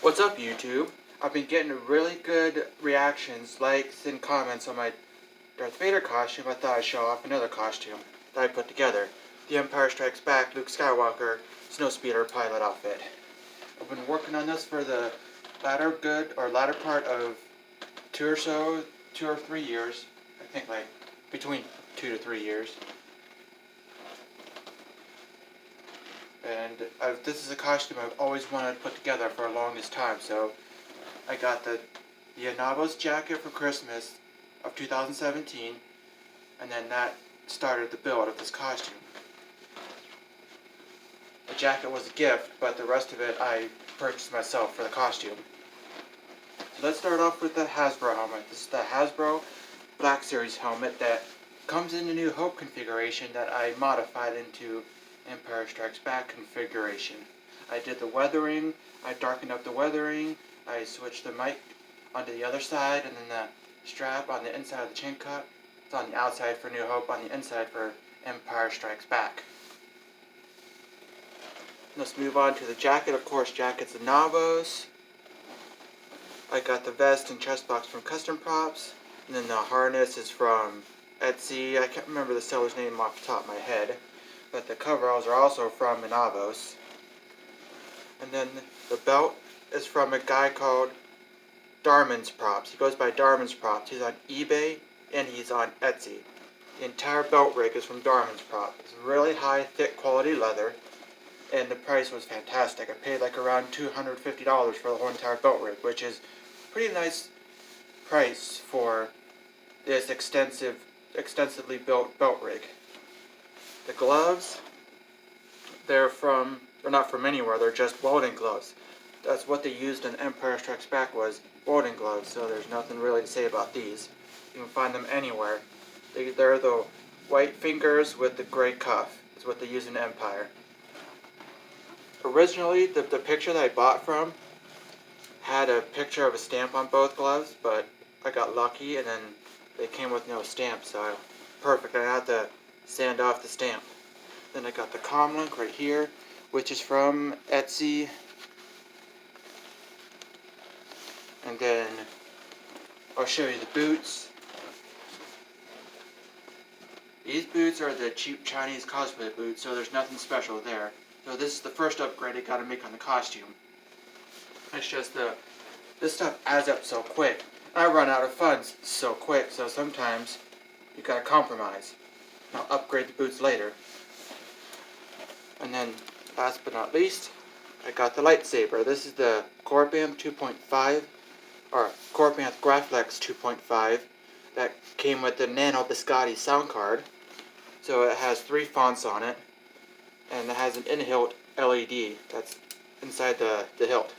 What's up, YouTube? I've been getting really good reactions, likes, and comments on my Darth Vader costume. I thought I'd show off another costume that I put together. The Empire Strikes Back Luke Skywalker Snowspeeder pilot outfit. I've been working on this for the latter part of 2 or 3 years. I think like between 2 to 3 years. And this is a costume I've always wanted to put together for the longest time, so I got the Nabos jacket for Christmas of 2017, and then that started the build of this costume. The jacket was a gift, but the rest of it I purchased myself for the costume. So let's start off with the Hasbro helmet. This is the Hasbro Black Series helmet that comes in the New Hope configuration that I modified into Empire Strikes Back configuration. I did the weathering, I darkened up the weathering, I switched the mic onto the other side, and then the strap on the inside of the chin cup. It's on the outside for New Hope, on the inside for Empire Strikes Back. Let's move on to the jacket. Of course, jacket's the Nabos. I got the vest and chest box from Custom Props, and then the harness is from Etsy. I can't remember the seller's name off the top of my head, but the coveralls are also from Nabos. And then the belt is from a guy called Darman's Props. He goes by Darman's Props. He's on eBay and he's on Etsy. The entire belt rig is from Darman's Props. It's really high, thick quality leather, and the price was fantastic. I paid like around $250 for the whole entire belt rig, which is a pretty nice price for this extensively built belt rig. The gloves, they're not from anywhere, they're just welding gloves. That's what they used in Empire Strikes Back, was welding gloves, so there's nothing really to say about these. You can find them anywhere. They're the white fingers with the gray cuff, is what they use in Empire. Originally, the picture that I bought from had a picture of a stamp on both gloves, but I got lucky and then they came with no stamp, so perfect. I had to sand off the stamp. Then I got the comlink right here, which is from Etsy. And then I'll show you the boots. These boots are the cheap Chinese cosplay boots, so there's nothing special there. So this is the first upgrade I gotta make on the costume. It's just this stuff adds up so quick. I run out of funds so quick, so sometimes you gotta compromise. I'll upgrade the boots later. And then, last but not least, I got the lightsaber. This is the Corban 2.5, or Corban Graflex 2.5, that came with the Nano Biscotti sound card. So it has 3 fonts on it, and it has an in-hilt LED that's inside the hilt.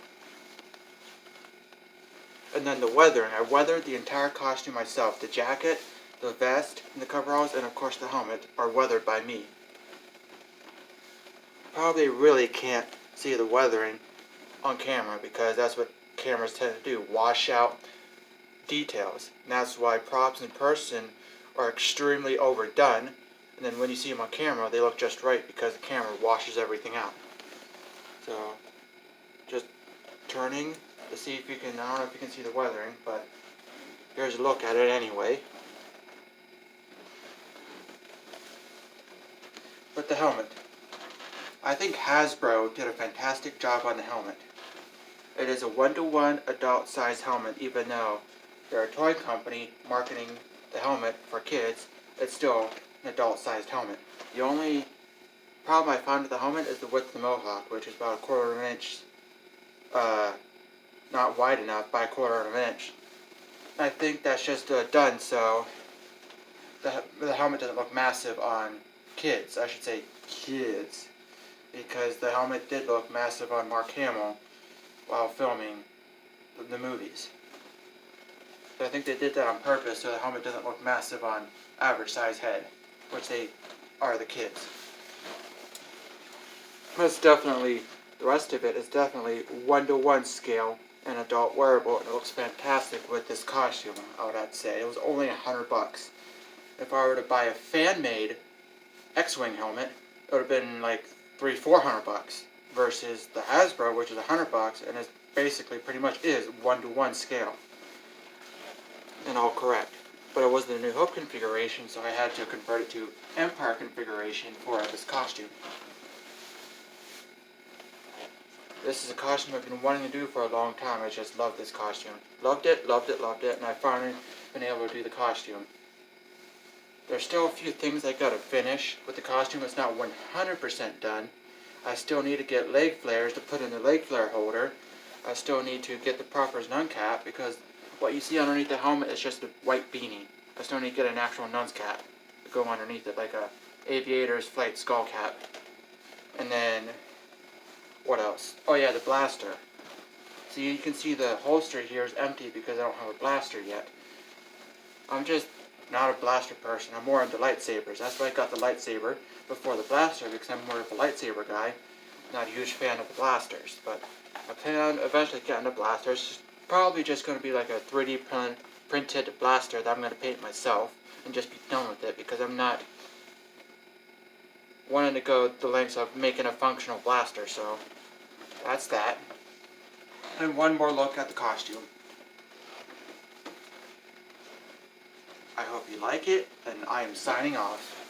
And then the weathering. I weathered the entire costume myself. The jacket, the vest, and the coveralls, and of course the helmet are weathered by me. Probably really can't see the weathering on camera because that's what cameras tend to do, wash out details. And that's why props in person are extremely overdone, and then when you see them on camera they look just right because the camera washes everything out. So just turning to see if you can, I don't know if you can see the weathering, but here's a look at it anyway. But the helmet, I think Hasbro did a fantastic job on the helmet. It is a 1-to-1 adult size helmet, even though they're a toy company marketing the helmet for kids. It's still an adult sized helmet. The only problem I found with the helmet is the width of the mohawk, which is about 1/4 of an inch, not wide enough by 1/4 of an inch. I think that's just done so the helmet doesn't look massive on kids. I should say kids, because the helmet did look massive on Mark Hamill while filming the movies. So I think they did that on purpose so the helmet doesn't look massive on average size head, which they are the kids. But it's definitely, the rest of it is definitely 1-to-1 scale and adult wearable, and it looks fantastic with this costume, I would have to say. It was only $100. If I were to buy a fan-made X-Wing helmet, it would have been like $300-400. versus the Hasbro, which is $100, and it basically pretty much is 1-to-1 scale. And all correct. But it was the New Hope configuration, so I had to convert it to Empire configuration for this costume. This is a costume I've been wanting to do for a long time. I just love this costume. Loved it, loved it, loved it, and I finally been able to do the costume. There's still a few things I gotta finish with the costume. It's not 100% done. I still need to get leg flares to put in the leg flare holder. I still need to get the proper nun cap, because what you see underneath the helmet is just a white beanie. I still need to get an actual nun's cap to go underneath it, like a aviator's flight skull cap. And then, what else? Oh yeah, the blaster. So you can see the holster here is empty because I don't have a blaster yet. I'm just not a blaster person. I'm more into lightsabers. That's why I got the lightsaber before the blaster, because I'm more of a lightsaber guy. Not a huge fan of the blasters, but I plan on eventually getting a blaster. It's probably just going to be like a 3D printed blaster that I'm going to paint myself and just be done with it, because I'm not wanting to go the lengths of making a functional blaster. So that's that. And one more look at the costume. I hope you like it, and I am signing off.